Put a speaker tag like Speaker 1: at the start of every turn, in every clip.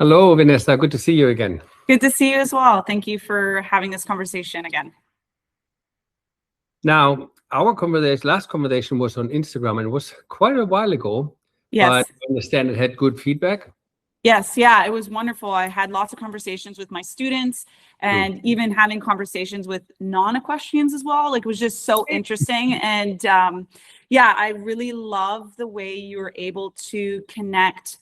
Speaker 1: Hello, Vanessa. Good to see you again.
Speaker 2: Good to see you as well. Thank you for having this conversation again.
Speaker 1: Now, our last conversation was on Instagram and it was quite a while ago.
Speaker 2: Yes.
Speaker 1: But I understand it had good feedback.
Speaker 2: Yes, yeah, it was wonderful. I had lots of conversations with my students and even having conversations with non-equestrians as well. Like, it was just so interesting. And yeah, I really love the way you were able to connect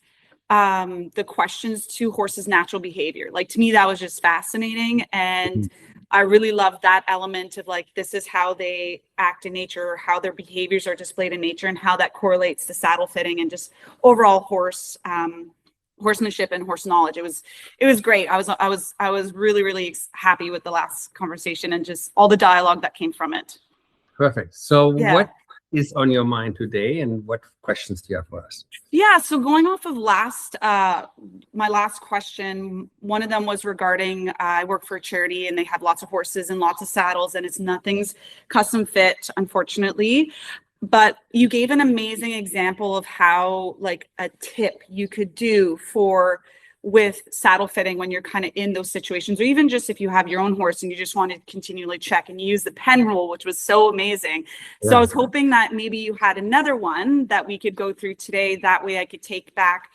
Speaker 2: the questions to horses' natural behavior. Like, to me, that was just fascinating. And I really love that element of like, this is how they act in nature, how their behaviors are displayed in nature, and how that correlates to saddle fitting and just overall horsemanship and horse knowledge. It was great. I was really happy with the last conversation and just all the dialogue that came from it.
Speaker 1: Perfect. So what is on your mind today and what questions do you have for us?
Speaker 2: Yeah, so going off of my last question, one of them was regarding I work for a charity and they have lots of horses and lots of saddles and nothing's custom fit, unfortunately. But you gave an amazing example of how, like, a tip you could do with saddle fitting when you're kind of in those situations, or even just if you have your own horse and you just want to continually check, and you use the pen rule, which was so amazing. So I was hoping that maybe you had another one that we could go through today. That way I could take back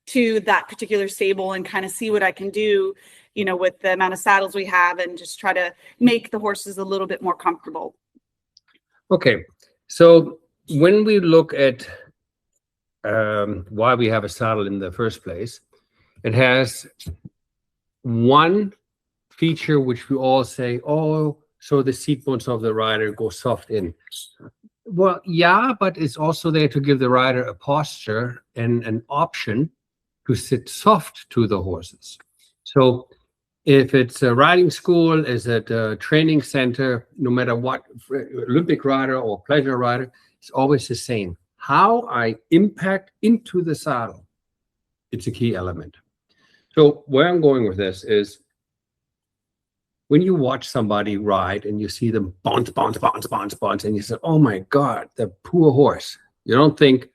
Speaker 2: to that particular stable and kind of see what I can do, you know, with the amount of saddles we have, and just try to make the horses a little bit more comfortable.
Speaker 1: Okay. So when we look at why we have a saddle in the first place, it has one feature which we all say, oh, so the seat bones of the rider go soft in. Well, yeah, but it's also there to give the rider a posture and an option to sit soft to the horses. So if it's a riding school, is it a training center, no matter what, Olympic rider or pleasure rider, it's always the same. How I impact into the saddle, it's a key element. So where I'm going with this is when you watch somebody ride and you see them bounce, and you say, oh my God, the poor horse. You don't think,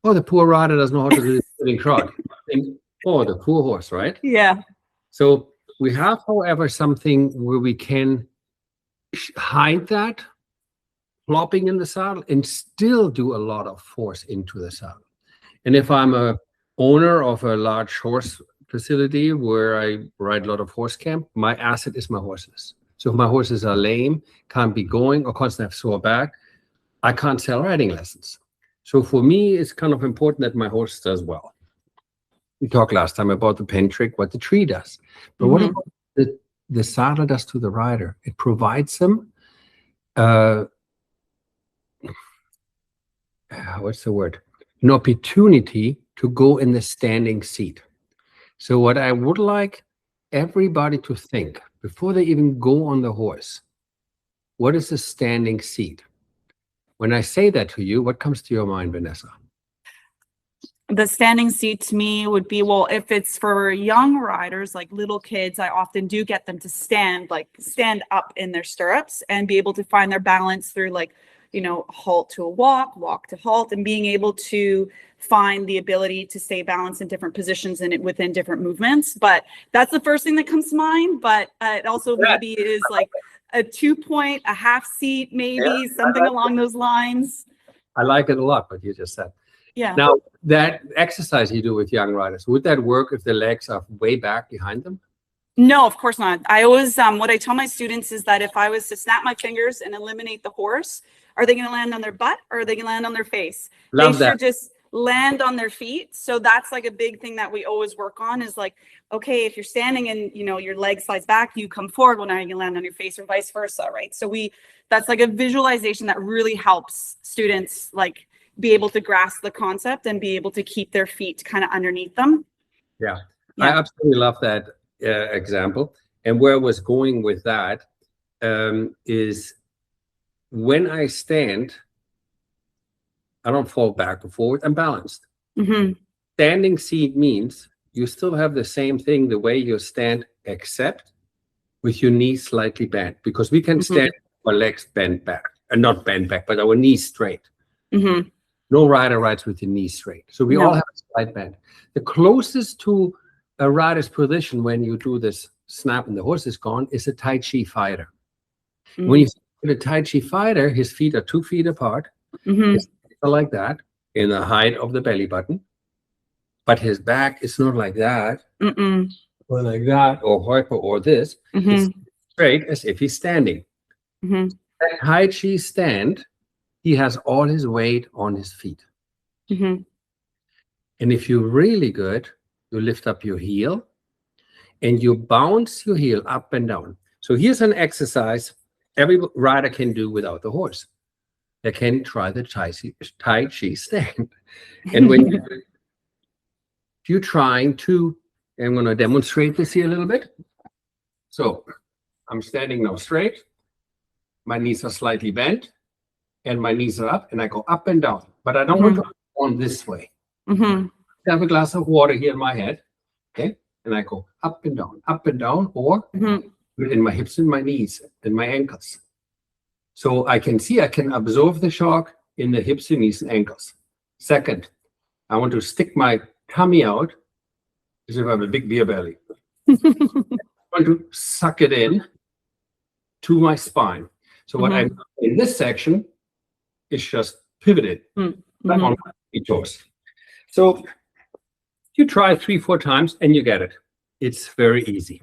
Speaker 1: oh, the poor rider doesn't know how to do the sitting trot. You think, oh, the poor horse, right?
Speaker 2: Yeah.
Speaker 1: So we have, however, something where we can hide that flopping in the saddle and still do a lot of force into the saddle. And if I'm a owner of a large horse facility where I ride a lot of horse camp, my asset is my horses. So if my horses are lame, can't be going, or constantly have sore back, I can't sell riding lessons. So for me, it's kind of important that my horse does well. We talked last time about the pen trick, what the tree does. But what about the saddle does to the rider? It provides them, what's the word? An opportunity to go in the standing seat. So what I would like everybody to think before they even go on the horse, what is a standing seat? When I say that to you, what comes to your mind, Vanessa?
Speaker 2: The standing seat to me would be, well, if it's for young riders, like little kids, I often do get them to stand up in their stirrups and be able to find their balance through, like, you know, halt to a walk, walk to halt, and being able to find the ability to stay balanced in different positions and within different movements. But that's the first thing that comes to mind. But it also maybe is like a 2-point, a half seat, maybe something along those lines.
Speaker 1: I like it a lot, what you just said.
Speaker 2: Yeah.
Speaker 1: Now, that exercise you do with young riders, would that work if the legs are way back behind them?
Speaker 2: No, of course not. I always, what I tell my students is that if I was to snap my fingers and eliminate the horse, are they going to land on their butt or are they going to land on their face?
Speaker 1: Love
Speaker 2: they
Speaker 1: that.
Speaker 2: should just land on their feet. So that's like a big thing that we always work on is like, okay, if you're standing and, you know, your leg slides back, you come forward. Well, now you can land on your face or vice versa, right? So that's like a visualization that really helps students like be able to grasp the concept and be able to keep their feet kind of underneath them.
Speaker 1: Yeah. I absolutely love that example. And where I was going with that is when I stand, I don't fall back or forward. I'm balanced. Standing seat means you still have the same thing the way you stand, except with your knees slightly bent, because we can stand our legs bent back, and not bent back, but our knees straight. No rider rides with the knees straight. So we all have slight bend. The closest to a rider's position when you do this snap and the horse is gone is a Tai Chi fighter. When you see a Tai Chi fighter, his feet are 2 feet apart, his feet are like that, in the height of the belly button, but his back is not like that, or like that, or hyper, or this. It's straight as if he's standing. That Tai Chi stand, he has all his weight on his feet. And if you're really good, you lift up your heel and you bounce your heel up and down. So here's an exercise every rider can do without the horse. They can try the Tai Chi stand. And when you're trying to, I'm going to demonstrate this here a little bit. So I'm standing now straight. My knees are slightly bent and my knees are up and I go up and down. But I don't want to go on this way. I have a glass of water here in my head. Okay. And I go up and down, or in my hips and my knees and my ankles. So I can see I can absorb the shock in the hips and knees and ankles. Second, I want to stick my tummy out as if I have a big beer belly. I want to suck it in to my spine. So what I'm in this section is just pivoted on my toes. So you try 3-4 times and you get it. It's very easy.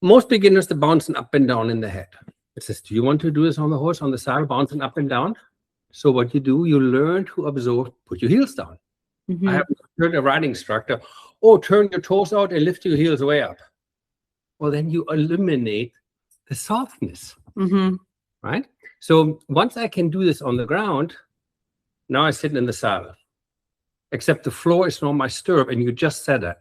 Speaker 1: Most beginners are bouncing up and down in the head. It says, do you want to do this on the horse, on the saddle, bouncing up and down? So what you do, you learn to absorb, put your heels down. I have heard a riding instructor, oh, turn your toes out and lift your heels way up. Well, then you eliminate the softness, right? So once I can do this on the ground, now I sit in the saddle. Except the floor is not my stirrup, and you just said that.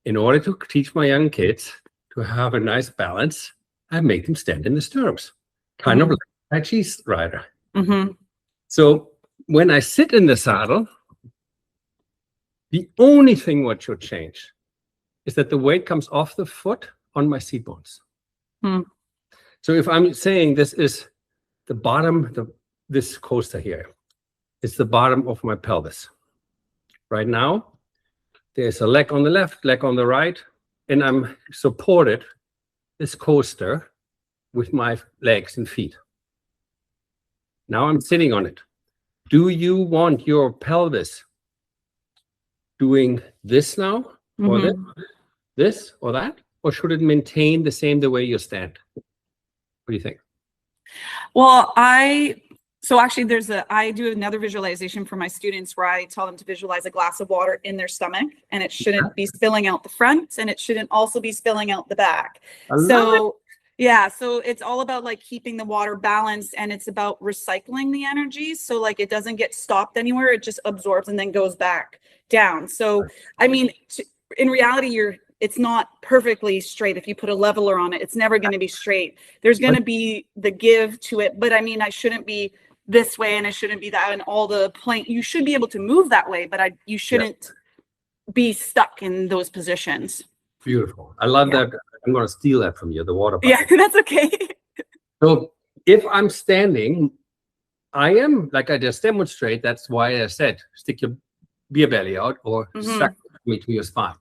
Speaker 1: In order to teach my young kids to have a nice balance, I make them stand in the stirrups, kind of like a Tai Chi rider. So when I sit in the saddle, the only thing what should change is that the weight comes off the foot on my seat bones. So if I'm saying this is the bottom, this coaster here, it's the bottom of my pelvis. Right now, there's a leg on the left, leg on the right, and I'm supported this coaster with my legs and feet. Now I'm sitting on it. Do you want your pelvis doing this now, or this or that? Or should it maintain the same the way you stand? What do you think?
Speaker 2: Well, so actually I do another visualization for my students where I tell them to visualize a glass of water in their stomach, and it shouldn't be spilling out the front, and it shouldn't also be spilling out the back. So yeah, so it's all about like keeping the water balanced, and it's about recycling the energy. So like it doesn't get stopped anywhere. It just absorbs and then goes back down. So, I mean, in reality, it's not perfectly straight. If you put a leveler on it, it's never going to be straight. There's going to be the give to it. But I mean, I shouldn't be this way and I shouldn't be that, and all the plank. You should be able to move that way, but you shouldn't be stuck in those positions.
Speaker 1: Beautiful. I love that. I'm going to steal that from you, the water bottle.
Speaker 2: Yeah, that's okay.
Speaker 1: So if I'm standing, I am, like I just demonstrate, that's why I said, stick your beer belly out or suck me to your spine.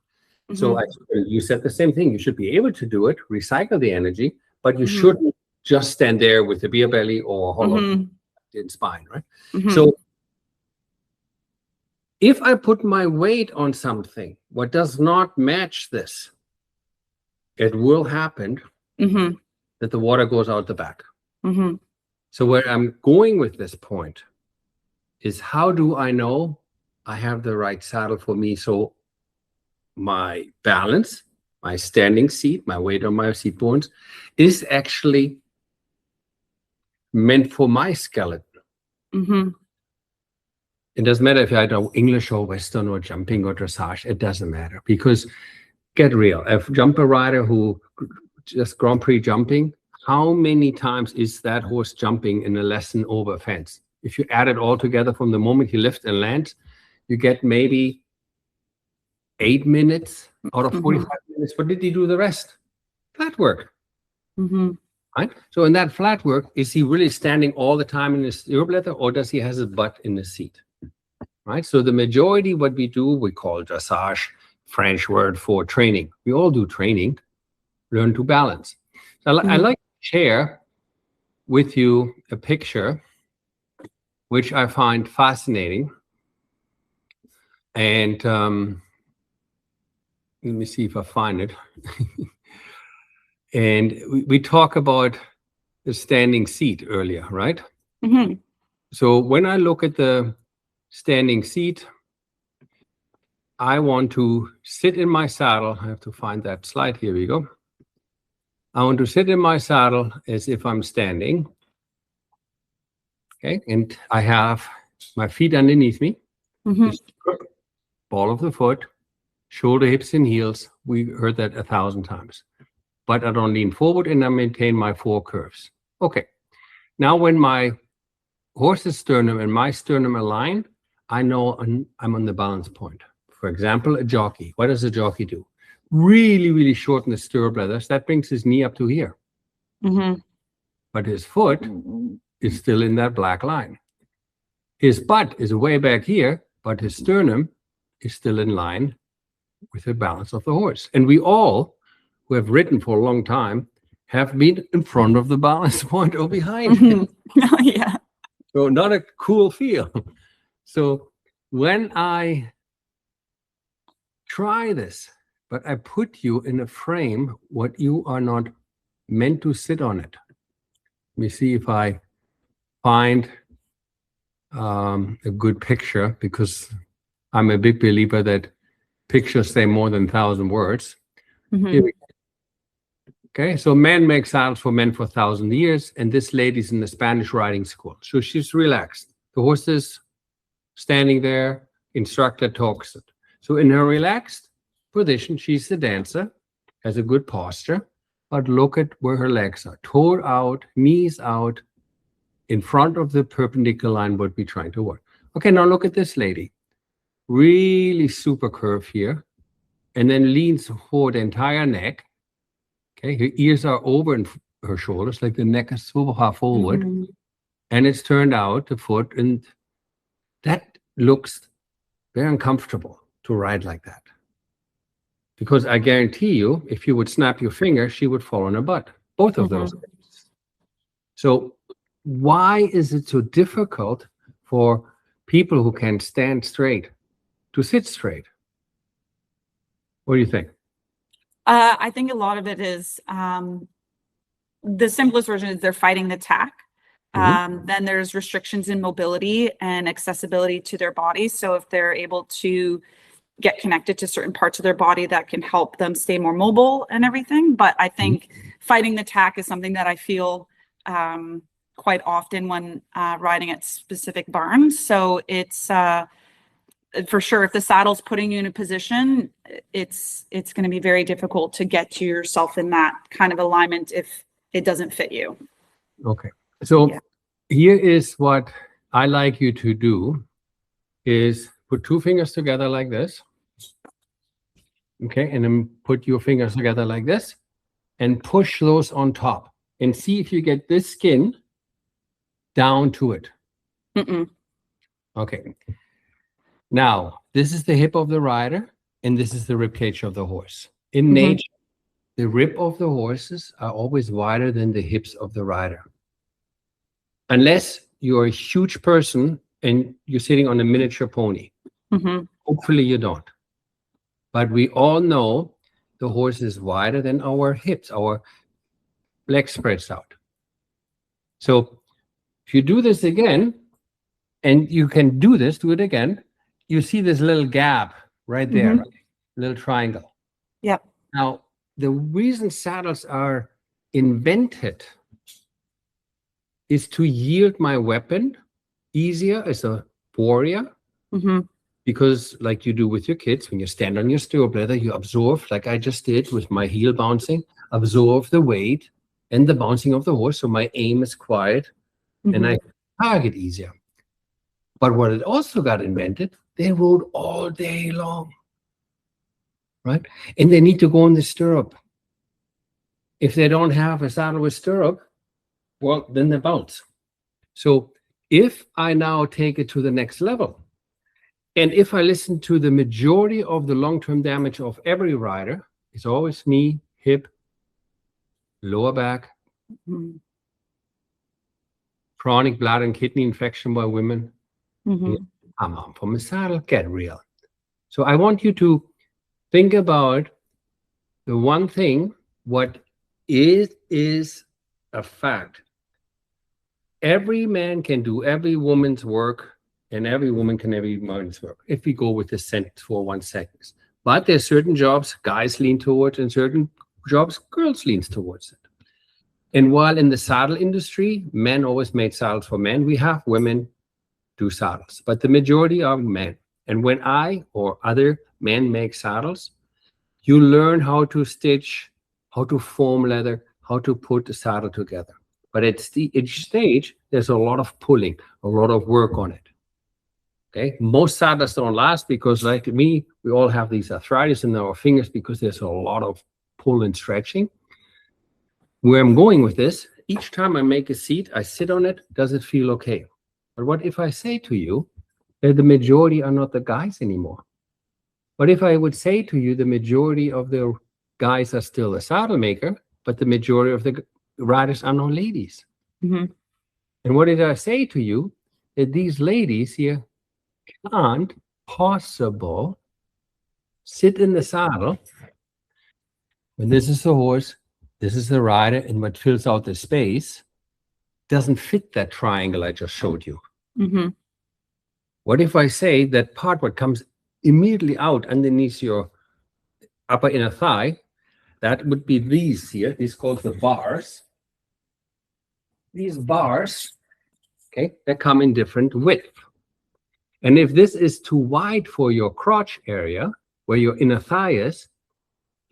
Speaker 1: So you said the same thing. You should be able to do it, recycle the energy, but you shouldn't just stand there with the beer belly or hollow in spine, right? So if I put my weight on something what does not match this, it will happen that the water goes out the back. So where I'm going with this point is, how do I know I have the right saddle for me? So my balance, my standing seat, my weight on my seat bones is actually meant for my skeleton. It doesn't matter if I do English or Western or jumping or dressage. It doesn't matter, because get real. A jumper rider who just Grand Prix jumping, how many times is that horse jumping in a lesson over a fence? If you add it all together from the moment he lifts and lands, you get maybe 8 minutes out of 45 minutes. What did he do the rest? Flat work. Right? So in that flat work, is he really standing all the time in his stirrup leather, or does he have his butt in the seat? right? So the majority what we do, we call dressage, French word for training. We all do training, learn to balance. So I like to share with you a picture which I find fascinating. And let me see if I find it. And we talk about the standing seat earlier, right?
Speaker 2: Mm-hmm.
Speaker 1: So when I look at the standing seat, I want to sit in my saddle. I have to find that slide. Here we go. I want to sit in my saddle as if I'm standing. Okay, and I have my feet underneath me.
Speaker 2: Mm-hmm.
Speaker 1: Ball of the foot, shoulder, hips, and heels. We heard that 1,000 times. But I don't lean forward and I maintain my 4 curves. Okay. Now when my horse's sternum and my sternum align, I know I'm on the balance point. For example, a jockey. What does a jockey do? Really, really shorten the stirrup leathers. That brings his knee up to here.
Speaker 2: Mm-hmm.
Speaker 1: But his foot is still in that black line. His butt is way back here, but his sternum is still in line with the balance of the horse. And we all, who have ridden for a long time, have been in front of the balance point or behind.
Speaker 2: Mm-hmm. Yeah.
Speaker 1: So not a cool feel. So when I try this, but I put you in a frame what you are not meant to sit on it. Let me see if I find a good picture, because I'm a big believer that pictures say more than 1,000 words.
Speaker 2: Mm-hmm.
Speaker 1: Here we go. Okay, so men make saddles for men for 1,000 years, and this lady's in the Spanish riding school. So she's relaxed. The horse is standing there, instructor talks it. So in her relaxed position, she's the dancer, has a good posture, but look at where her legs are. Toe out, knees out, in front of the perpendicular line what we're trying to work. Okay, now look at this lady. Really super curve here, and then leans forward the entire neck. Okay, her ears are over in her shoulders, like the neck is super far forward.
Speaker 2: Mm-hmm.
Speaker 1: And it's turned out the foot, and that looks very uncomfortable to ride like that. Because I guarantee you, if you would snap your finger, she would fall on her butt. Both of those. So why is it so difficult for people who can stand straight to sit straight? What do you think?
Speaker 2: I think a lot of it is the simplest version is they're fighting the tack. Then there's restrictions in mobility and accessibility to their bodies. So if they're able to get connected to certain parts of their body, that can help them stay more mobile and everything. But I think fighting the tack is something that I feel quite often when riding at specific barns. So it's for sure, if the saddle's putting you in a position, it's going to be very difficult to get to yourself in that kind of alignment if it doesn't fit you.
Speaker 1: Okay. So here is what I like you to do is put 2 fingers together like this. Okay. And then put your fingers together like this and push those on top and see if you get this skin down to it. Okay. Now, this is the hip of the rider, and this is the rib cage of the horse. In nature, the rib of the horses are always wider than the hips of the rider. Unless you're a huge person and you're sitting on a miniature pony. Hopefully you don't. But we all know the horse is wider than our hips, our leg spreads out. So if you do this again, and you can do this, do it again, you see this little gap right there, right? Little triangle.
Speaker 2: Yep.
Speaker 1: Now, the reason saddles are invented is to yield my weapon easier as a warrior. Because like you do with your kids, when you stand on your stirrup leather, you absorb, like I just did with my heel bouncing, absorb the weight and the bouncing of the horse. So my aim is quiet and I target easier. But what it also got invented, they rode all day long, right? And they need to go in the stirrup. If they don't have a saddle with stirrup, well, then they bounce. So if I now take it to the next level And if I listen to the majority of the long-term damage of every rider, it's always knee, hip, lower back,
Speaker 2: Mhm.
Speaker 1: chronic bladder and kidney infection by women.
Speaker 2: Mhm.
Speaker 1: Come on, from a saddle, get real. So I want you to think about the one thing, what is a fact. Every man can do every woman's work, and every woman can every man's work, if we go with this sentence for 1 second. But there's certain jobs guys lean towards, and certain jobs girls leans towards it. And while in the saddle industry, men always made saddles for men, we have women do saddles, but the majority are men. And when I or other men make saddles, you learn how to stitch, how to form leather, how to put the saddle together. But at each stage, there's a lot of pulling, a lot of work on it. Okay, most saddles don't last because, like me, we all have these arthritis in our fingers because there's a lot of pull and stretching. Where I'm going with this, each time I make a seat, I sit on it, does it feel okay? But what if I say to you that the majority are not the guys anymore? What if I would say to you the majority of the guys are still a saddle maker, but the majority of the riders are not ladies?
Speaker 2: Mhm.
Speaker 1: And what did I say to you? That these ladies here can't possible sit in the saddle when this is the horse, this is the rider, and what fills out the space doesn't fit that triangle I just showed you.
Speaker 2: Mhm.
Speaker 1: What if I say that part what comes immediately out underneath your upper inner thigh, that would be these here, these called the bars. These bars, okay, they come in different width. And if this is too wide for your crotch area, where your inner thigh is,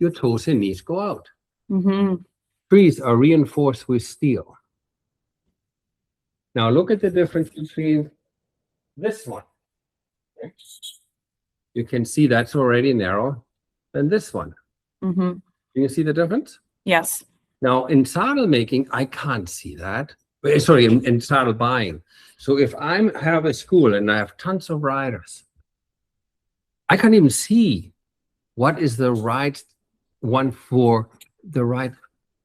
Speaker 1: your toes and knees go out.
Speaker 2: Mhm.
Speaker 1: Trees are reinforced with steel. Now look at the difference between this one. Okay. You can see that's already narrow than this one.
Speaker 2: Mhm.
Speaker 1: Can you see the difference?
Speaker 2: Yes.
Speaker 1: Now in saddle making, I can't see that. Sorry, in saddle buying. So if I have a school and I have tons of riders, I can't even see what is the right one for the right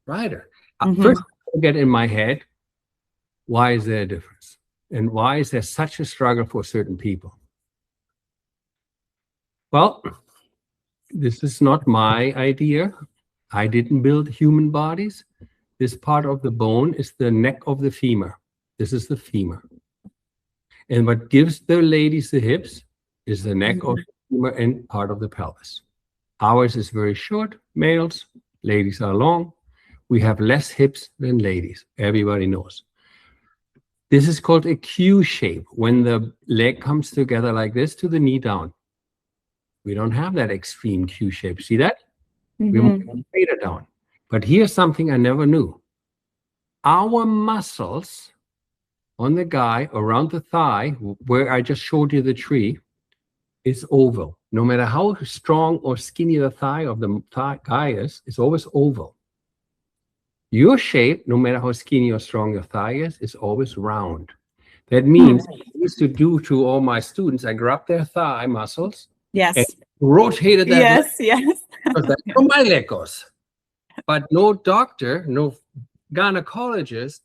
Speaker 1: rider.
Speaker 2: Mhm.
Speaker 1: First, I get in my head, why is there a difference? And why is there such a struggle for certain people? Well, this is not my idea. I didn't build human bodies. This part of the bone is the neck of the femur. This is the femur. And what gives the ladies the hips is the neck of the femur and part of the pelvis. Ours is very short, males, ladies are long. We have less hips than ladies. Everybody knows. This is called a Q shape, when the leg comes together like this to the knee down. We don't have that extreme Q shape. See that? We
Speaker 2: Mhm.
Speaker 1: move straighter down. But here's something I never knew. Our muscles on the guy around the thigh, where I just showed you the tree, is oval. No matter how strong or skinny the thigh of the guy is, it's always oval. Your shape, no matter how skinny or strong your thigh is always round. That means I used to do to all my students, I grabbed their thigh muscles and
Speaker 2: Yes.
Speaker 1: rotated that leg,
Speaker 2: Yes. Yes.
Speaker 1: because that's where my leg goes. But no doctor, no gynecologist,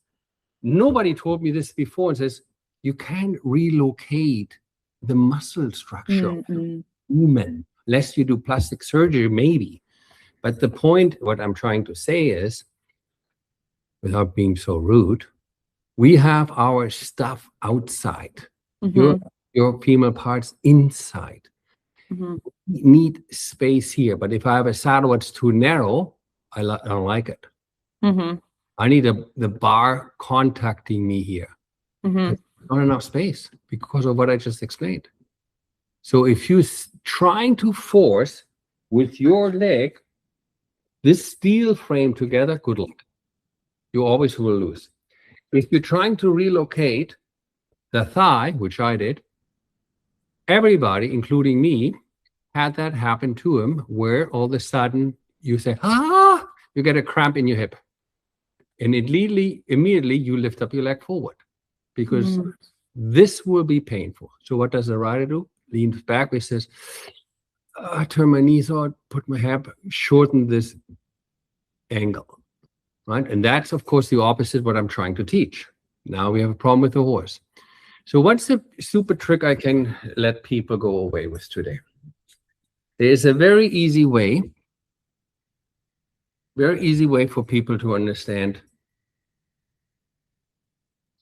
Speaker 1: nobody told me this before and says, you can't relocate the muscle structure of
Speaker 2: Mhm.
Speaker 1: a human unless you do plastic surgery, maybe. But the point, what I'm trying to say is, without being so rude, we have our stuff outside,
Speaker 2: Mhm.
Speaker 1: your female parts inside.
Speaker 2: Mhm.
Speaker 1: We need space here. But if I have a saddle that's too narrow, I don't like it.
Speaker 2: Mhm.
Speaker 1: I need the bar contacting me here.
Speaker 2: Mhm.
Speaker 1: Not enough space because of what I just explained. So if you're trying to force with your leg this steel frame together, good luck. You always will lose. If you're trying to relocate the thigh, which I did, everybody, including me, had that happen to him, where all of a sudden you say, you get a cramp in your hip. And immediately you lift up your leg forward, because
Speaker 2: Mhm.
Speaker 1: this will be painful. So what does the rider do? leans back. He says, I turn my knees out, put my hip, shorten this angle, right? And that's, of course, the opposite of what I'm trying to teach. Now we have a problem with the horse. So what's the super trick I can let people go away with today? There's a very easy way for people to understand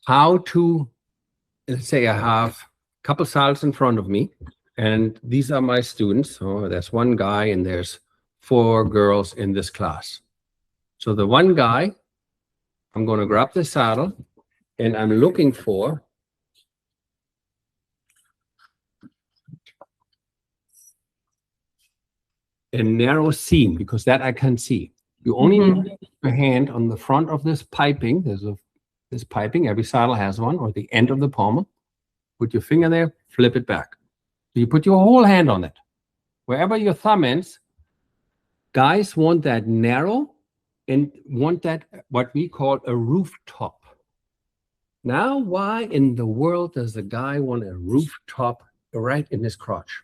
Speaker 1: how to, let's say I have a couple saddles in front of me, and these are my students. So there's one guy and there's 4 girls in this class. So the one guy, I'm going to grab the saddle and I'm looking for a narrow seam, because that I can see. You only need to put your hand on the front of this piping. There's this piping, every saddle has one, or the end of the pommel. Put your finger there, flip it back. So you put your whole hand on it. Wherever your thumb ends, guys want that narrow and want that what we call a rooftop. Now, why in the world does the guy want a rooftop right in his crotch?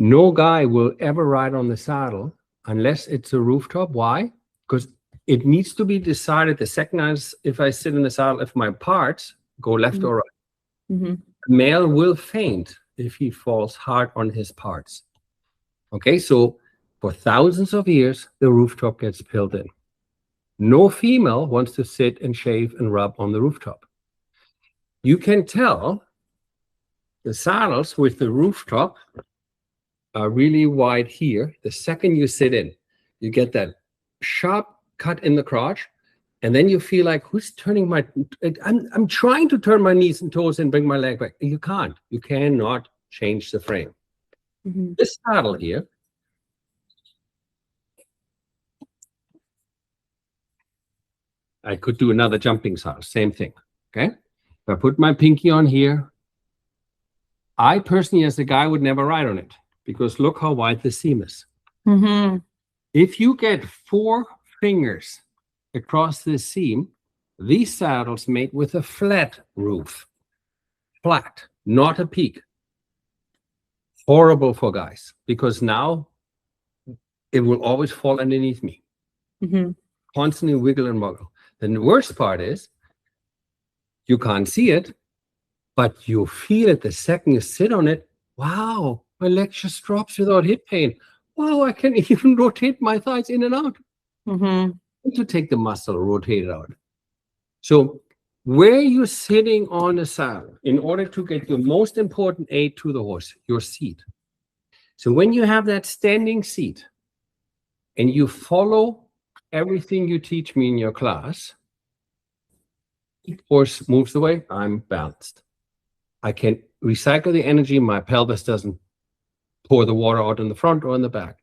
Speaker 1: No guy will ever ride on the saddle unless it's a rooftop. Why? Because it needs to be decided the second if I sit in the saddle, if my parts go left or right. Male will faint if he falls hard on his parts. Okay, so for thousands of years, the rooftop gets built in. No female wants to sit and shave and rub on the rooftop. You can tell the saddles with the rooftop are really wide here. The second you sit in, you get that sharp cut in the crotch, and then you feel like, who's turning my, I'm trying to turn my knees and toes and bring my leg back. You can't. You cannot change the frame. This saddle here, I could do another jumping saddle, same thing, okay? If I put my pinky on here, I personally, as a guy, would never ride on it, because look how wide the seam is. If you get 4 fingers across this seam, these saddles made with a flat roof. Flat, not a peak. Horrible for guys, because now it will always fall underneath me. Constantly wiggle and wiggle. Then the worst part is you can't see it, but you feel it the second you sit on it. Wow, my leg just drops without hip pain. Wow, I can even rotate my thighs in and out. To take the muscle, rotate it out. So where you're sitting on a saddle, in order to get your most important aid to the horse, your seat. So when you have that standing seat and you follow everything you teach me in your class, horse moves away, I'm balanced. I can recycle the energy, my pelvis doesn't pour the water out in the front or in the back.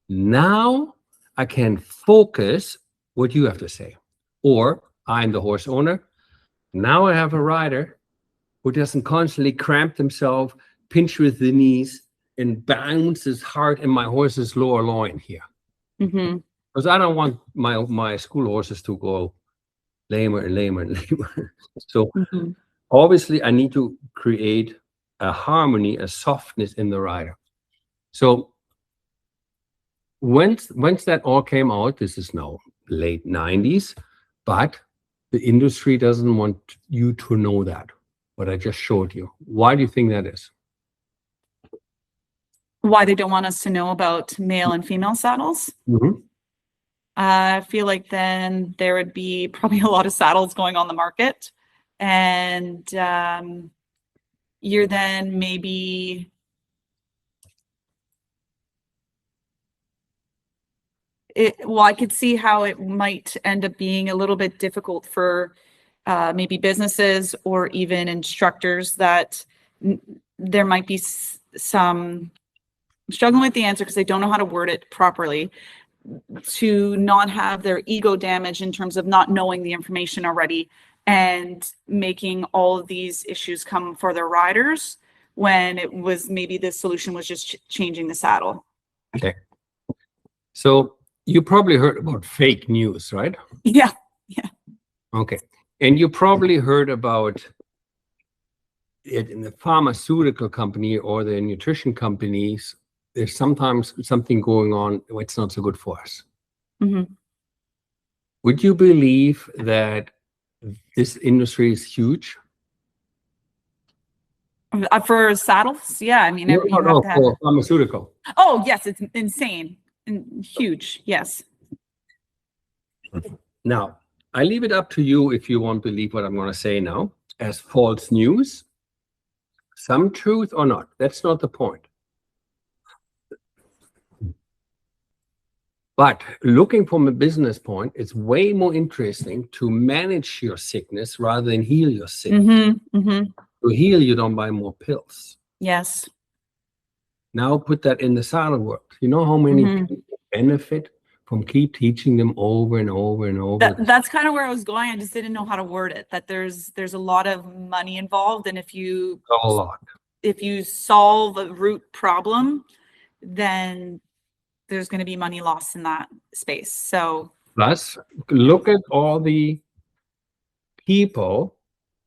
Speaker 1: Now I can focus what you have to say. Or I'm the horse owner. Now I have a rider who doesn't constantly cramp themselves, pinch with the knees, and bounces hard in my horse's lower loin here. Because I don't want my school horses to go lamer and lamer and lamer. So obviously I need to create a harmony, a softness in the rider. So once that all came out, this is now late 90s, but the industry doesn't want you to know that, what I just showed you. Why do you think that is?
Speaker 2: Why they don't want us to know about male and female saddles? I feel like then there would be probably a lot of saddles going on the market, and you're then maybe well, I could see how it might end up being a little bit difficult for maybe businesses or even instructors, that there might be some, I'm struggling with the answer because I don't know how to word it properly, to not have their ego damaged in terms of not knowing the information already and making all of these issues come for their riders, when it was maybe the solution was just changing the saddle.
Speaker 1: Okay. So you probably heard about fake news, right?
Speaker 2: Yeah.
Speaker 1: Okay. And you probably heard about in the pharmaceutical company or the nutrition companies, there's sometimes something going on it's not so good for us.
Speaker 2: Mm-hmm.
Speaker 1: Would you believe that this industry is huge?
Speaker 2: For saddles, yeah. I mean,
Speaker 1: No,
Speaker 2: you have to have.
Speaker 1: for pharmaceutical.
Speaker 2: Oh, yes, it's insane and huge. Yes.
Speaker 1: Now, I leave it up to you if you won't believe what I'm going to say now as false news. Some truth or not, that's not the point. But looking from a business point, it's way more interesting to manage your sickness rather than heal your sickness.
Speaker 2: Mm-hmm. Mm-hmm.
Speaker 1: To heal, you don't buy more pills.
Speaker 2: Yes.
Speaker 1: Now put that in the saddle world. You know how many people benefit from keep teaching them over and over and over?
Speaker 2: That's kind of where I was going. I just didn't know how to word it. That there's a lot of money involved, and if you solve a root problem, then there's going to be money lost in that space. So
Speaker 1: plus, look at all the people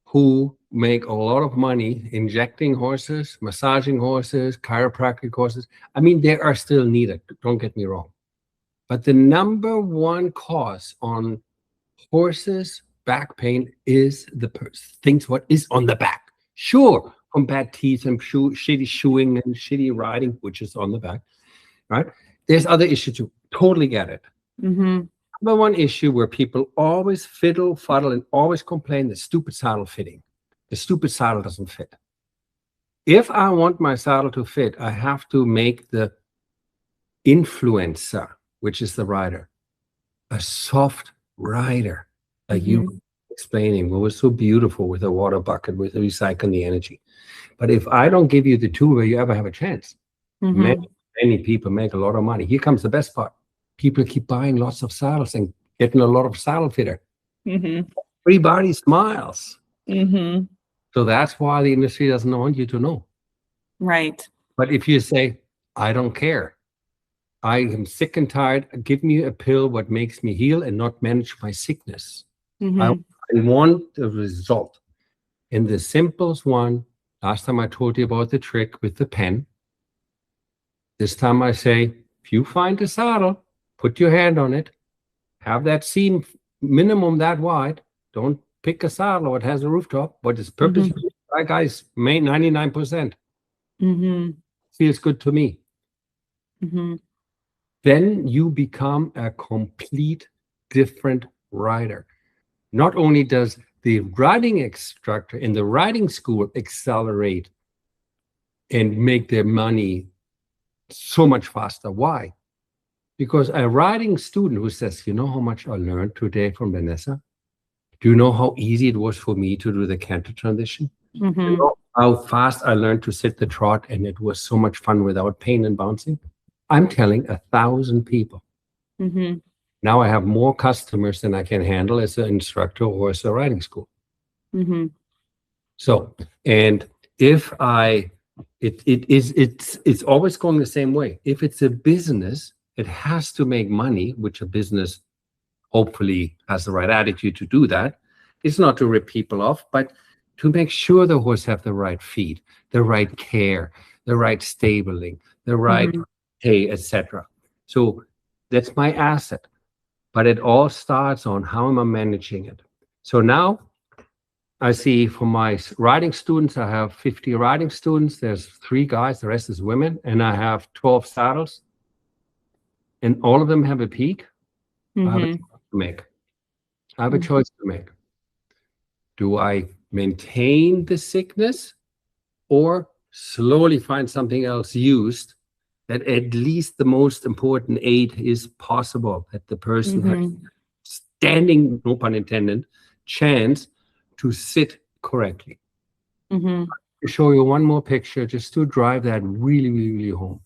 Speaker 1: who make a lot of money injecting horses, massaging horses, chiropractic horses. I mean, they are still needed. Don't get me wrong. But the number one cause on horses' back pain is things what is on the back. Sure, from bad teeth and shitty shoeing and shitty riding, which is on the back, right? There's other issues too. Totally get it.
Speaker 2: Mm-hmm.
Speaker 1: Number one issue where people always fiddle, fuddle, and always complain the stupid saddle fitting. The stupid saddle doesn't fit. If I want my saddle to fit, I have to make the influencer, which is the rider, a soft rider, like you explaining what was so beautiful with a water bucket, with recycling the energy. But if I don't give you the tool where you ever have a chance, many people make a lot of money. Here comes the best part. People keep buying lots of saddles and getting a lot of saddle fitter. Everybody smiles. So that's why the industry doesn't want you to know.
Speaker 2: Right.
Speaker 1: But if you say, I don't care, I am sick and tired, give me a pill what makes me heal and not manage my sickness. I want the result. And the simplest one, last time I told you about the trick with the pen. This time I say, if you find a saddle, put your hand on it, have that seam minimum that wide. Don't pick a saddle that has a rooftop, but it's purposely, that guy's made 99%. Feels good to me. Then you become a complete different rider. Not only does the riding instructor in the riding school accelerate and make their money so much faster. Why? Because a riding student who says, you know how much I learned today from Vanessa? Do you know how easy it was for me to do the canter transition? You know how fast I learned to sit the trot and it was so much fun without pain and bouncing? I'm telling 1,000 people. Now I have more customers than I can handle as an instructor or as a riding school. So, and if it's always going the same way. If it's a business, it has to make money, which a business hopefully has the right attitude to do that. It's not to rip people off, but to make sure the horse have the right feed, the right care, the right stabling, the right hay, etc. So that's my asset. But it all starts on how am I managing it. So now I see for my riding students, I have 50 riding students. There's 3 guys, the rest is women, and I have 12 saddles. And all of them have a peak. I have a choice to make. I have a choice to make. Do I maintain the sickness or slowly find something else used that at least the most important aid is possible, that the person has standing, no pun intended, chance to sit correctly. I'll show you one more picture just to drive that really, really, really home.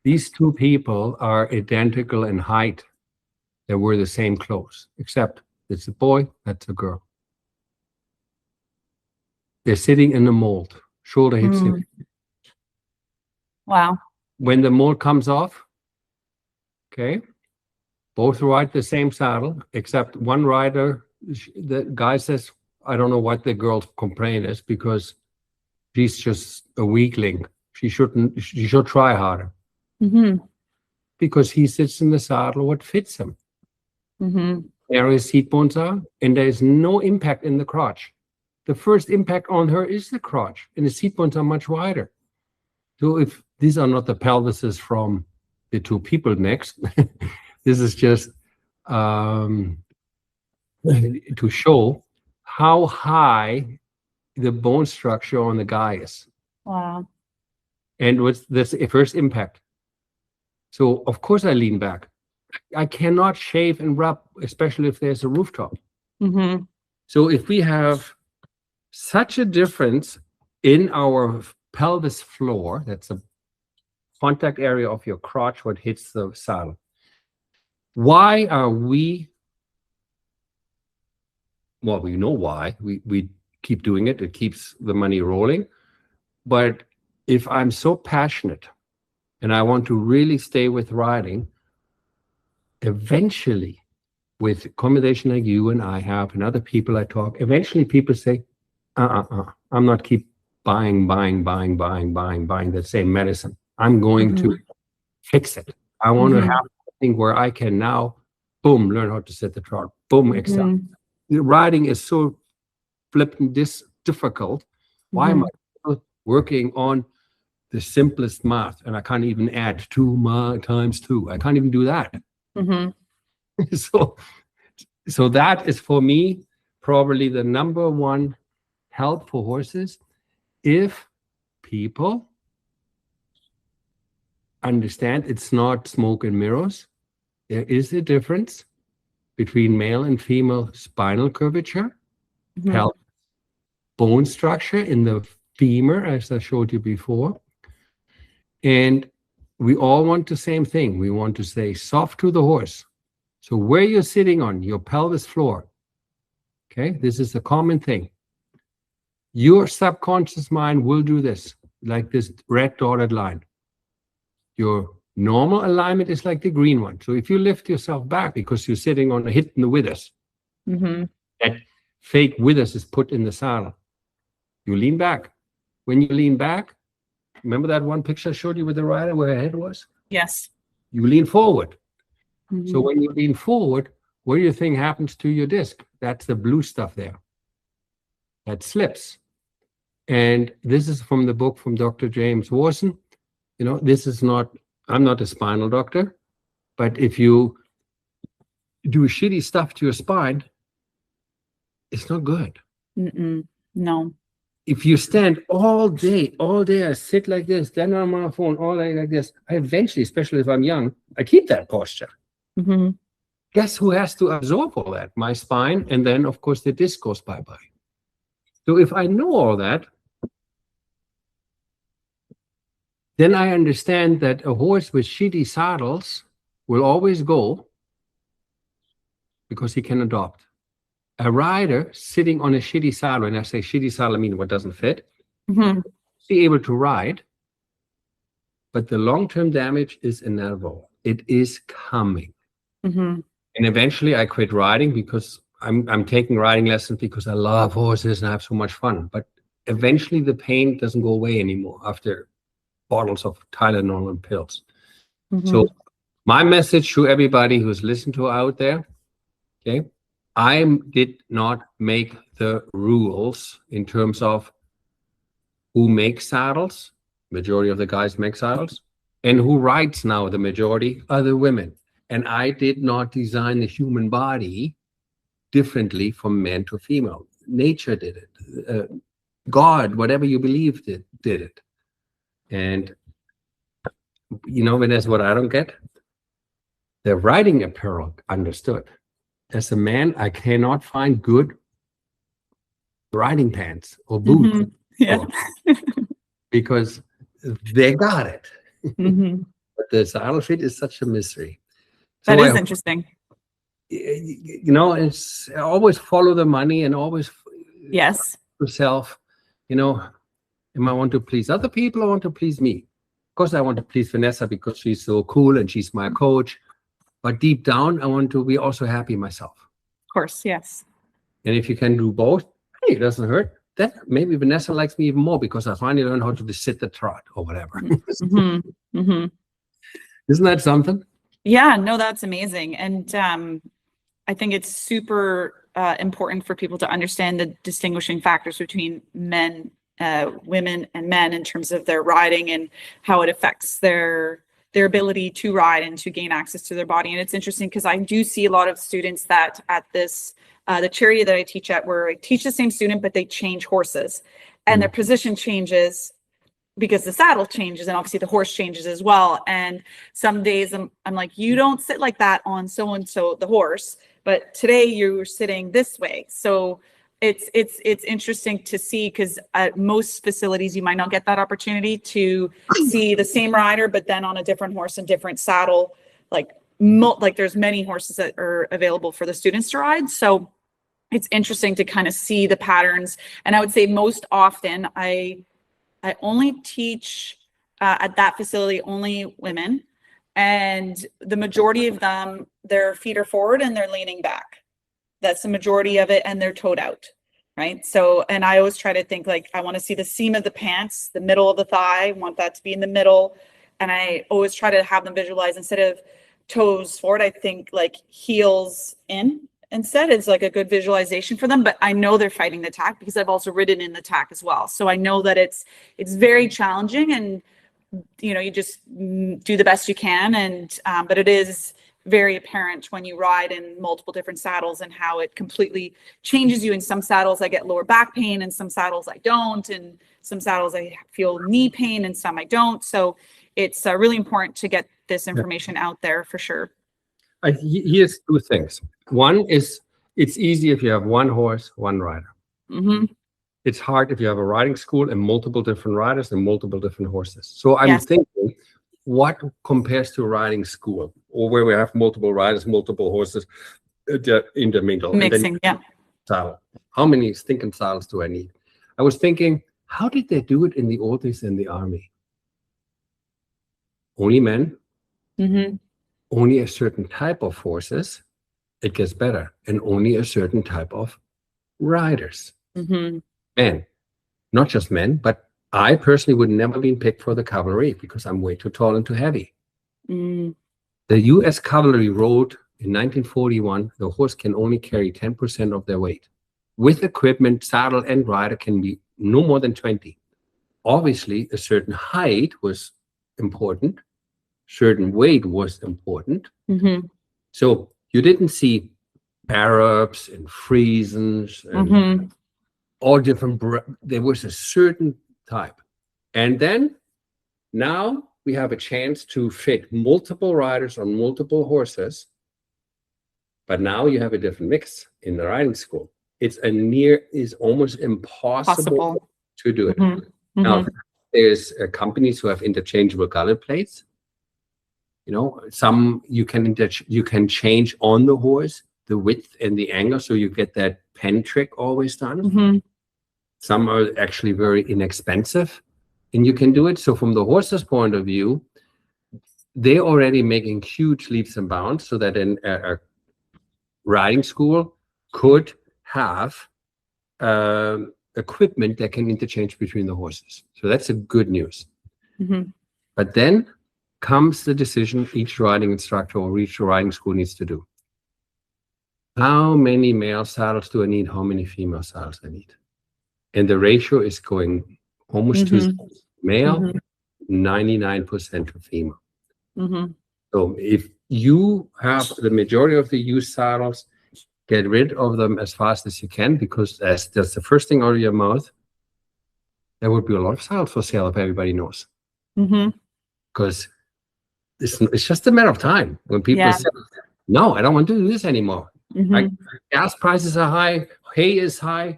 Speaker 1: These 2 people are identical in height. They wear the same clothes, except it's a boy, that's a girl. They're sitting in a mold, shoulder hits hip.
Speaker 2: Wow.
Speaker 1: When the mold comes off, okay, both ride the same saddle, except one rider, the guy says, I don't know what the girl's complaint is, because she's just a weakling. She should try harder.
Speaker 2: Mm-hmm.
Speaker 1: Because he sits in the saddle what fits him.
Speaker 2: Mm-hmm.
Speaker 1: There his seat bones are, and there is no impact in the crotch. The first impact on her is the crotch, and the seat bones are much wider. So if these are not the pelvises from the two people next, this is just to show how high the bone structure on the guy is.
Speaker 2: Wow.
Speaker 1: And what's this first impact? So of course I lean back. I cannot shave and rub, especially if there's a rooftop.
Speaker 2: Mm-hmm.
Speaker 1: So if we have such a difference in our pelvis floor, that's a contact area of your crotch, what hits the saddle. Why are we, well, we know why. We keep doing it. It keeps the money rolling. But if I'm so passionate and I want to really stay with riding, eventually, with a combination like you and I have and other people I talk, eventually people say, I'm not keep buying the same medicine. I'm going to fix it. I want to have something where I can now, boom, learn how to sit the trot, boom, excel. Riding is so flipping difficult. Why am I working on the simplest math? And I can't even add 2 times 2. I can't even do that. So that is for me probably the number one help for horses. If people understand it's not smoke and mirrors, there is a difference between male and female spinal curvature, pelvis, bone structure in the femur, as I showed you before. And we all want the same thing. We want to stay soft to the horse. So where you're sitting on your pelvis floor, okay, this is a common thing. Your subconscious mind will do this, like this red dotted line. Your normal alignment is like the green one. So if you lift yourself back because you're sitting on a hit in the withers, that fake withers is put in the saddle. You lean back. When you lean back, remember that one picture I showed you with the rider where her head was?
Speaker 2: Yes.
Speaker 1: You lean forward. So when you lean forward, what do you think happens to your disc? That's the blue stuff there. That slips. And this is from the book from Dr. James Warson. You know, this is not, I'm not a spinal doctor, but if you do shitty stuff to your spine, it's not good.
Speaker 2: No.
Speaker 1: If you stand all day, I sit like this, then I'm on my phone all day like this, I eventually, especially if I'm young, I keep that posture. Guess who has to absorb all that? My spine, and then, of course, the disc goes bye-bye. So if I know all that, then I understand that a horse with shitty saddles will always go because he can adopt. A rider sitting on a shitty saddle, and I say shitty saddle, I mean what doesn't fit, be able to ride, but the long-term damage is inevitable. It is coming. And eventually I quit riding because I'm taking riding lessons because I love horses and I have so much fun. But eventually the pain doesn't go away anymore after bottles of Tylenol and pills. So my message to everybody who's listened to out there, okay, I did not make the rules in terms of who makes saddles. Majority of the guys make saddles. And who rides now, the majority are the women. And I did not design the human body differently from man to female. Nature did it. God, whatever you believe, did it. And, you know, Vanessa, what I don't get? The riding apparel understood. As a man, I cannot find good riding pants or boots. Because they got it. But the Saddlefit is such a mystery.
Speaker 2: So that is interesting.
Speaker 1: You know, it's always follow the money and always yourself. You know, am I want to please other people? I want to please me. Of course, I want to please Vanessa because she's so cool and she's my coach. But deep down, I want to be also happy myself.
Speaker 2: Of course, yes.
Speaker 1: And if you can do both, hey, it doesn't hurt. then maybe Vanessa likes me even more because I finally learned how to just sit the trot or whatever. Isn't that something?
Speaker 2: Yeah, no, that's amazing. And I think it's super important for people to understand the distinguishing factors between men, women and men in terms of their riding and how it affects their ability to ride and to gain access to their body. And it's interesting because I do see a lot of students that at this, the charity that I teach at, where I teach the same student, but they change horses and their position changes because the saddle changes and obviously the horse changes as well. And some days I'm like, you don't sit like that on so-and-so, the horse, but today you're sitting this way. So it's interesting to see, because at most facilities you might not get that opportunity to see the same rider, but then on a different horse and different saddle, like there's many horses that are available for the students to ride. So it's interesting to kind of see the patterns. And I would say most often I only teach at that facility only women, and the majority of them, their feet are forward and they're leaning back. That's the majority of it, and they're toed out, right? So, and I always try to think like, I want to see the seam of the pants, the middle of the thigh, I want that to be in the middle. And I always try to have them visualize, instead of toes forward, I think like heels in. Instead, it's like a good visualization for them, but I know they're fighting the tack because I've also ridden in the tack as well. So I know that it's very challenging, and you just do the best you can. And but it is very apparent when you ride in multiple different saddles and how it completely changes you. In some saddles I get lower back pain, and some saddles I don't, and some saddles I feel knee pain, and some I don't. So it's really important to get this information out there for sure.
Speaker 1: Here's two things. One is, it's easy if you have one horse, one rider. It's hard if you have a riding school and multiple different riders and multiple different horses. So I'm thinking, what compares to riding school, or where we have multiple riders, multiple horses intermingled?
Speaker 2: Mixing,
Speaker 1: saddle. How many stinking saddles do I need? I was thinking, how did they do it in the old days in the army? Only men, only a certain type of horses. It gets better, and only a certain type of riders. Men, not just men, but I personally would never been picked for the cavalry because I'm way too tall and too heavy. The U.S. cavalry rode in 1941, the horse can only carry 10% of their weight. With equipment, saddle and rider can be no more than 20. Obviously, a certain height was important. Certain weight was important. So you didn't see Arabs and Friesens and all different. There was a certain type. And then now we have a chance to fit multiple riders on multiple horses. But now you have a different mix in the riding school. It's almost impossible to do it. Now, there's companies who have interchangeable gullet plates. Some you can change on the horse the width and the angle, so you get that pen trick always done. Some are actually very inexpensive, and you can do it. So from the horse's point of view, they're already making huge leaps and bounds, so that a riding school could have equipment that can interchange between the horses. So that's a good news. But then comes the decision each riding instructor or each riding school needs to do. How many male saddles do I need? How many female saddles I need? And the ratio is going almost to male, 99% to female. So if you have the majority of the used saddles, get rid of them as fast as you can, because that's the first thing out of your mouth. There would be a lot of saddles for sale if everybody knows. Because it's just a matter of time when people say, no, I don't want to do this anymore. Gas prices are high, hay is high,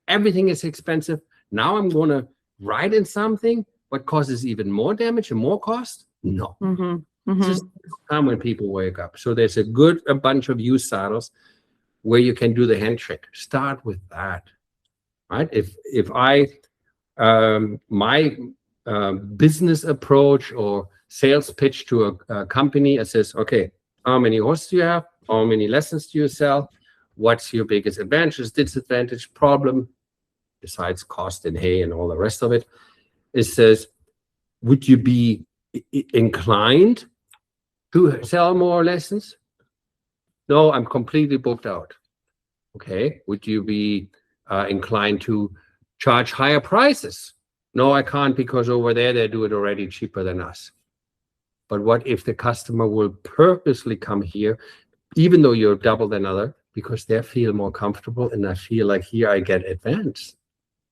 Speaker 1: everything is expensive. Now I'm going to ride in something what causes even more damage and more cost? No. It's just time when people wake up. So there's a bunch of used saddles where you can do the hand trick. Start with that, right? If I my business approach or sales pitch to a company, it says, okay, how many horses do you have? How many lessons do you sell? What's your biggest advantage, disadvantage, problem? besides cost and hay and all the rest of it. It says, would you be inclined to sell more lessons? No, I'm completely booked out. Okay. Would you be inclined to charge higher prices? No, I can't, because over there they do it already cheaper than us. But what if the customer will purposely come here, even though you're double than other, because they feel more comfortable and I feel like here I get advanced.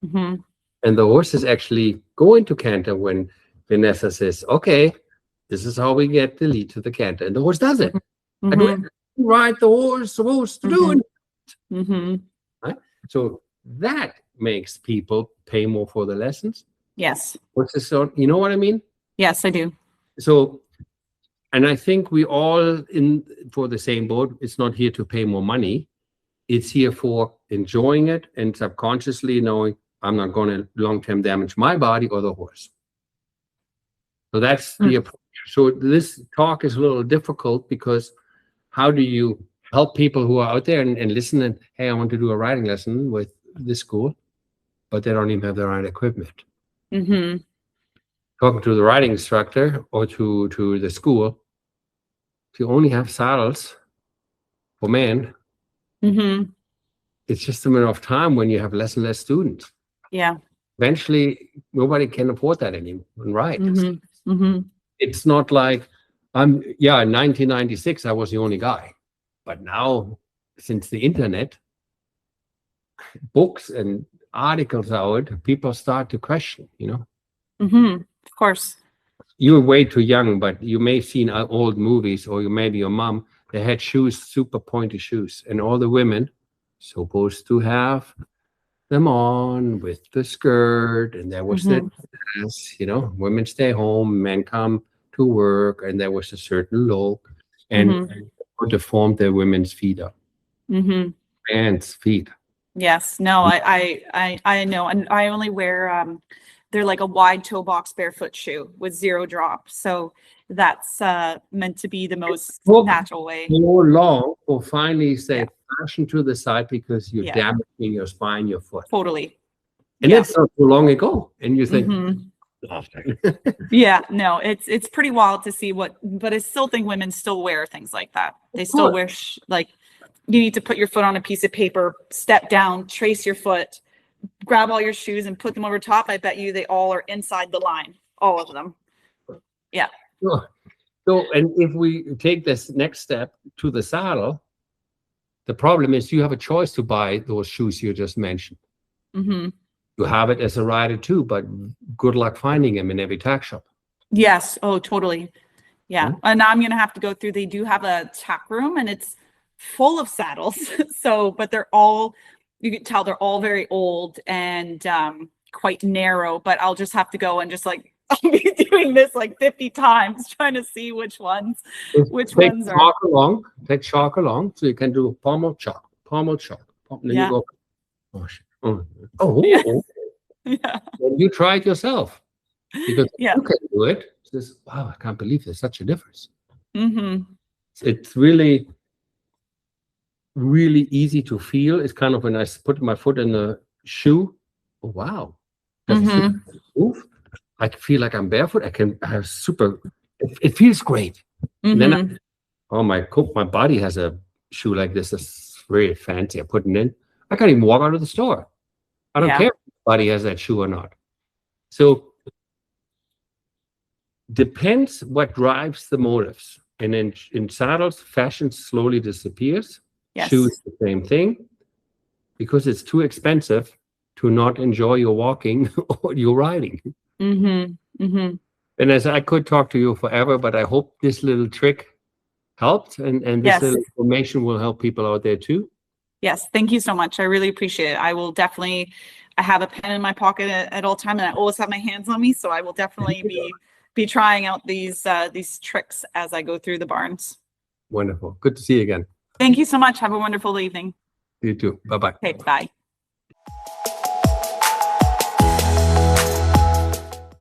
Speaker 2: Mm-hmm.
Speaker 1: And the horses actually go into canter when Vanessa says, okay, this is how we get the lead to the canter. And the horse does it.
Speaker 2: Mm-hmm.
Speaker 1: I do it right, the horse is supposed to do it.
Speaker 2: Mm-hmm.
Speaker 1: Right? So that makes people pay more for the lessons.
Speaker 2: Yes.
Speaker 1: What's this? You know what I mean?
Speaker 2: Yes, I do.
Speaker 1: So, and I think we all in for the same boat. It's not here to pay more money. It's here for enjoying it and subconsciously knowing I'm not going to long-term damage my body or the horse. So that's the approach. So this talk is a little difficult because how do you help people who are out there and listen and, hey, I want to do a riding lesson with this school, but they don't even have the right equipment.
Speaker 2: Mm-hmm.
Speaker 1: Talking to the riding instructor or to the school, if you only have saddles for men,
Speaker 2: Mm-hmm.
Speaker 1: it's just a matter of time when you have less and less students.
Speaker 2: Yeah.
Speaker 1: Eventually, nobody can afford that anymore, right?
Speaker 2: Mm-hmm. Mm-hmm.
Speaker 1: It's not like in 1996, I was the only guy. But now, since the internet, books and articles out, people start to question,
Speaker 2: Mm-hmm. Of course.
Speaker 1: You're way too young, but you may have seen old movies, or maybe your mom, they had shoes, super pointy shoes. And all the women supposed to have them on with the skirt. And there was the dress, women stay home, men come to work. And there was a certain look. And deformed the women's feet up.
Speaker 2: Mm-hmm.
Speaker 1: Men's feet.
Speaker 2: Yes. No, I know. And I only wear, they're like a wide toe box barefoot shoe with 0 drop. So that's meant to be the most natural way.
Speaker 1: So long will finally say fashion to the side because you're damaging your spine, your foot.
Speaker 2: Totally.
Speaker 1: And that's not too long ago. And you think,
Speaker 2: yeah, no, it's pretty wild to see but I still think women still wear things like that. They still wear like you need to put your foot on a piece of paper, step down, trace your foot, grab all your shoes and put them over top. I bet you they all are inside the line, all of them. Yeah.
Speaker 1: So, and if we take this next step to the saddle, the problem is you have a choice to buy those shoes you just mentioned.
Speaker 2: Mm-hmm.
Speaker 1: You have it as a rider too, but good luck finding them in every tack shop.
Speaker 2: Yes. Oh, totally. Yeah. And now I'm going to have to go through, they do have a tack room and it's full of saddles. So, but they're all, you can tell they're all very old and quite narrow, but I'll just have to go and just like, I'll be doing this like 50 times trying to see which ones are.
Speaker 1: Take chalk along so you can do pommel chalk. And then you go,
Speaker 2: yeah.
Speaker 1: When you try it yourself, because you can do it. It's wow, I can't believe there's such a difference.
Speaker 2: Mm-hmm. It's
Speaker 1: really, really easy to feel. It's kind of when I put my foot in the shoe. Oh, wow. Does it move? I feel like I'm barefoot. I have super, it feels great. And then my body has a shoe like this. It's very fancy. I put it in. I can't even walk out of the store. I don't care if my body has that shoe or not. So depends what drives the motives. And in saddles, fashion slowly disappears.
Speaker 2: Yes.
Speaker 1: Shoes, the same thing. Because it's too expensive to not enjoy your walking or your riding.
Speaker 2: Mm-hmm. Mm-hmm.
Speaker 1: And as I could talk to you forever, but I hope this little trick helped and this little information will help people out there too.
Speaker 2: Yes, thank you so much. I really appreciate it. I will definitely, I have a pen in my pocket at all time, and I always have my hands on me. So I will definitely be trying out these tricks as I go through the barns.
Speaker 1: Wonderful. Good to see you again.
Speaker 2: Thank you so much. Have a wonderful evening.
Speaker 1: You too. Bye-bye.
Speaker 2: Okay, bye.